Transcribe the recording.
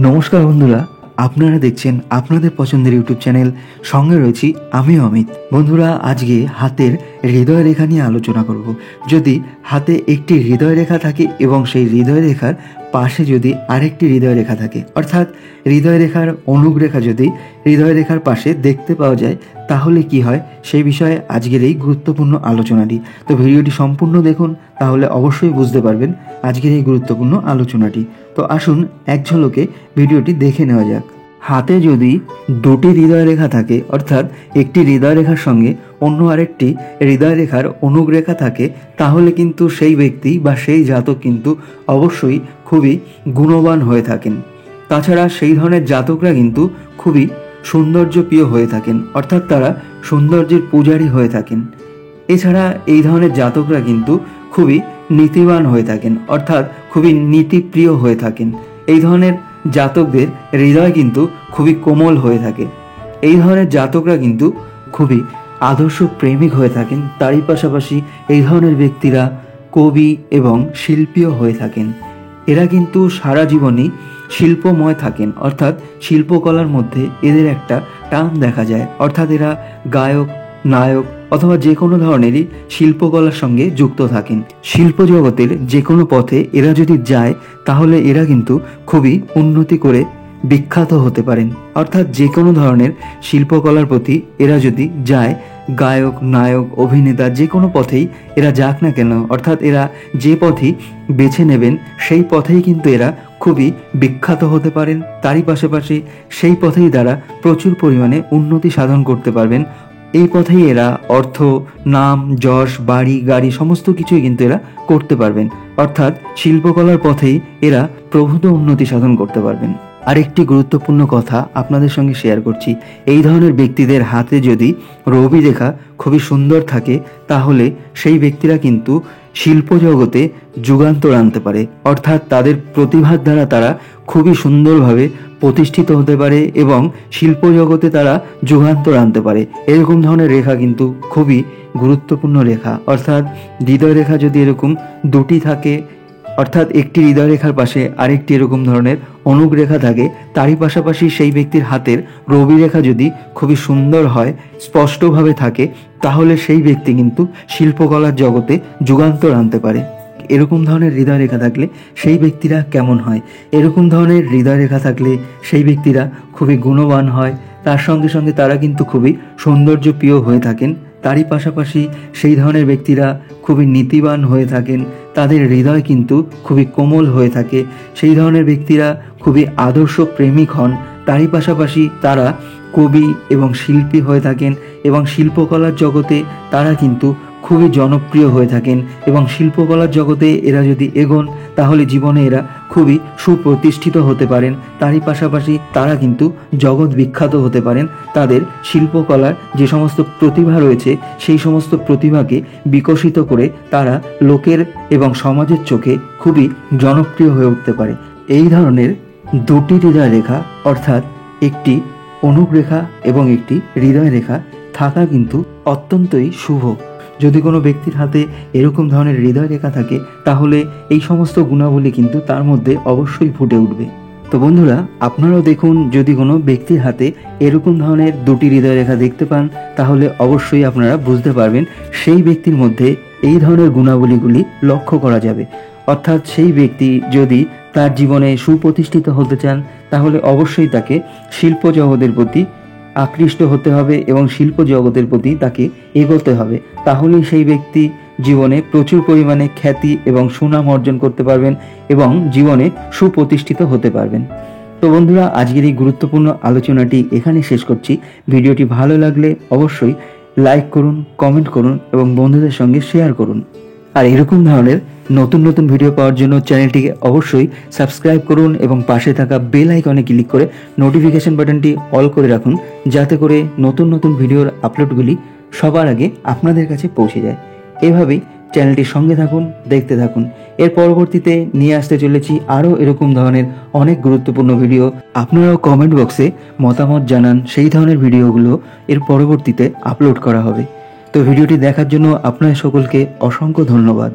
নমস্কার বন্ধুরা, আপনারা দেখছেন আপনাদের পছন্দের ইউটিউব চ্যানেল। সঙ্গে রয়েছি আমি অমিত। বন্ধুরা, আজকে হাতের হৃদয় রেখা নিয়ে আলোচনা করব। যদি হাতে একটি হৃদয় রেখা থাকে এবং সেই হৃদয় রেখার পাশে যদি আরেকটি হৃদয় রেখা থাকে, অর্থাৎ হৃদয় রেখার অনুগ্রেখা যদি হৃদয় রেখার পাশে দেখতে পাওয়া যায়, তাহলে কি হয় সেই বিষয়ে আজকের এই গুরুত্বপূর্ণ আলোচনাটি। তো ভিডিওটি সম্পূর্ণ দেখুন, তাহলে অবশ্যই বুঝতে পারবেন আজকের এই গুরুত্বপূর্ণ আলোচনাটি। তো আসুন এক ঝলকে ভিডিওটি দেখে নেওয়া যাক। হাতে যদি দুটি হৃদয় রেখা থাকে, অর্থাৎ একটি হৃদয় রেখার সঙ্গে অন্য আরেকটি হৃদয় রেখার অনুগ্রেখা থাকে, তাহলে কিন্তু সেই ব্যক্তি বা সেই জাতক কিন্তু অবশ্যই খুবই গুণবান হয়ে থাকেন। তাছাড়া সেই ধরনের জাতকরা কিন্তু খুবই সৌন্দর্যপ্রিয় হয়ে থাকেন, অর্থাৎ তারা সৌন্দর্যের পূজারী হয়ে থাকেন। এছাড়া এই ধরনের জাতকরা কিন্তু খুবই নীতিবান হয়ে থাকেন, অর্থাৎ খুবই নীতিপ্রিয় হয়ে থাকেন। এই ধরনের জাতকদের হৃদয় কিন্তু খুবই কোমল হয়ে থাকে। এই ধরনের জাতকরা কিন্তু খুবই আদর্শ প্রেমিক হয়ে থাকেন। তারই পাশাপাশি এই ধরনের ব্যক্তিরা কবি এবং শিল্পীও হয়ে থাকেন। এরা কিন্তু সারা জীবনই শিল্পময় থাকেন, অর্থাৎ শিল্পকলার মধ্যে এদের একটা টান দেখা যায়। অর্থাৎ এরা গায়ক, নায়ক অথবা যে কোনো ধরনেরই শিল্পকলার সঙ্গে যুক্ত থাকেন। শিল্প জগতের যে কোনো পথে এরা যদি যায়, তাহলে এরা কিন্তু খুবই উন্নতি করে বিখ্যাত হতে পারেন। অর্থাৎ যে কোনো ধরনের শিল্পকলার প্রতি এরা যদি যায়, গায়ক, নায়ক, অভিনেতা যে কোনো পথেই এরা যাক না কেন, অর্থাৎ এরা যে পথই বেছে নেবেন সেই পথেই কিন্তু এরা খুবই বিখ্যাত হতে পারেন। তারই পাশাপাশি সেই পথেই দ্বারা প্রচুর পরিমাণে উন্নতি সাধন করতে পারবেন। এই পথেই এরা অর্থ, নাম, যশ, বাড়ি, গাড়ি সমস্ত কিছুই কিন্তু এরা করতে পারবেন। অর্থাৎ শিল্পকলার পথেই এরা প্রভূত উন্নতি সাধন করতে পারবেন। আরেকটি গুরুত্বপূর্ণ কথা আপনাদের সঙ্গে শেয়ার করছি। এই ধরনের ব্যক্তিদের হাতে যদি রবি রেখা খুবই সুন্দর থাকে, তাহলে সেই ব্যক্তিরা কিন্তু শিল্প জগতে যুগান্তর আনতে পারে। অর্থাৎ তাদের প্রতিভার দ্বারা তারা খুবই সুন্দরভাবে প্রতিষ্ঠিত হতে পারে এবং শিল্প জগতে তারা যুগান্তর আনতে পারে। এরকম ধরনের রেখা কিন্তু খুবই গুরুত্বপূর্ণ রেখা। অর্থাৎ হৃদয় রেখা যদি এরকম দুটি থাকে, অর্থাৎ একটি হৃদয় রেখার পাশে আরেকটি এরকম ধরনের অনুগ্রেখা থাকে, তারই পাশাপাশি সেই ব্যক্তির হাতের রবি রেখা যদি খুবই সুন্দর হয়, স্পষ্টভাবে থাকে, তাহলে সেই ব্যক্তি কিন্তু শিল্পকলার জগতে যুগান্তর আনতে পারে। এরকম ধরনের হৃদয় রেখা থাকলে সেই ব্যক্তিরা কেমন হয়? এরকম ধরনের হৃদয় রেখা থাকলে সেই ব্যক্তিরা খুবই গুণবান হয়। তার সঙ্গে সঙ্গে তারা কিন্তু খুবই সৌন্দর্যপ্রিয় হয়ে থাকেন। তারই পাশাপাশি সেই ধরনের ব্যক্তিরা খুবই নীতিবান হয়ে থাকেন। তাদের হৃদয় কিন্তু খুবই কোমল হয়ে থাকে। সেই ধরনের ব্যক্তিরা খুবই আদর্শ প্রেমিক হন। তারই পাশাপাশি তারা কবি এবং শিল্পী হয়ে থাকেন এবং শিল্পকলার জগতে তারা কিন্তু খুবই জনপ্রিয় হয়ে থাকেন। এবং শিল্পকলার জগতে এরা যদি এগোন, তাহলে জীবনে এরা খুবই সুপ্রতিষ্ঠিত হতে পারেন। তারই পাশাপাশি তারা কিন্তু জগৎ বিখ্যাত হতে পারেন। তাদের শিল্পকলার যে সমস্ত প্রতিভা রয়েছে, সেই সমস্ত প্রতিভাকে বিকশিত করে তারা লোকের এবং সমাজের চোখে খুবই জনপ্রিয় হয়ে উঠতে পারে। এই ধরনের দুটি হৃদয় রেখা, অর্থাৎ একটি অনুগ্রেখা এবং একটি হৃদয় রেখা থাকা কিন্তু অত্যন্তই শুভ। যদি কোনো ব্যক্তির হাতে এরকম ধরনের হৃদয় রেখা থাকে, তাহলে এই সমস্ত গুণাবলী কিন্তু তার মধ্যে অবশ্যই ফুটে উঠবে। তো বন্ধুরা, আপনারাও দেখুন, যদি কোনো ব্যক্তির হাতে এরকম ধরনের দুটি হৃদয় রেখা দেখতে পান, তাহলে অবশ্যই আপনারা বুঝতে পারবেন সেই ব্যক্তির মধ্যে এই ধরনের গুণাবলীগুলি লক্ষ্য করা যাবে। অর্থাৎ সেই ব্যক্তি যদি তার জীবনে সুপ্রতিষ্ঠিত হতে চান, তাহলে অবশ্যই তাকে শিল্প জগতের প্রতি আকৃষ্ট হতে হবে এবং শিল্প জগতের প্রতি তাকে এগোতে হবে। তাহলেই সেই ব্যক্তি জীবনে প্রচুর পরিমাণে খ্যাতি এবং সুনাম অর্জন করতে পারবেন এবং জীবনে সুপ্রতিষ্ঠিত হতে পারবেন। তো বন্ধুরা, আজকের এই গুরুত্বপূর্ণ আলোচনাটি এখানে শেষ করছি। ভিডিওটি ভালো লাগলে অবশ্যই লাইক করুন, কমেন্ট করুন এবং বন্ধুদের সঙ্গে শেয়ার করুন। আর এরকম ধরনের নতুন নতুন ভিডিও পাওয়ার জন্য চ্যানেলটিকে অবশ্যই সাবস্ক্রাইব করুন এবং পাশে থাকা বেল আইকনে ক্লিক করে নোটিফিকেশন বাটনটি অল করে রাখুন, যাতে করে নতুন নতুন ভিডিওর আপলোডগুলি সবার আগে আপনাদের কাছে পৌঁছে যায়। এভাবেই চ্যানেলটির সঙ্গে থাকুন, দেখতে থাকুন। এর পরবর্তীতে নিয়ে আসতে চলেছি আরও এরকম ধরনের অনেক গুরুত্বপূর্ণ ভিডিও। আপনারাও কমেন্ট বক্সে মতামত জানান, সেই ধরনের ভিডিওগুলো এর পরবর্তীতে আপলোড করা হবে। তো ভিডিওটি দেখার জন্য আপনাদের সকলকে অসংখ্য ধন্যবাদ।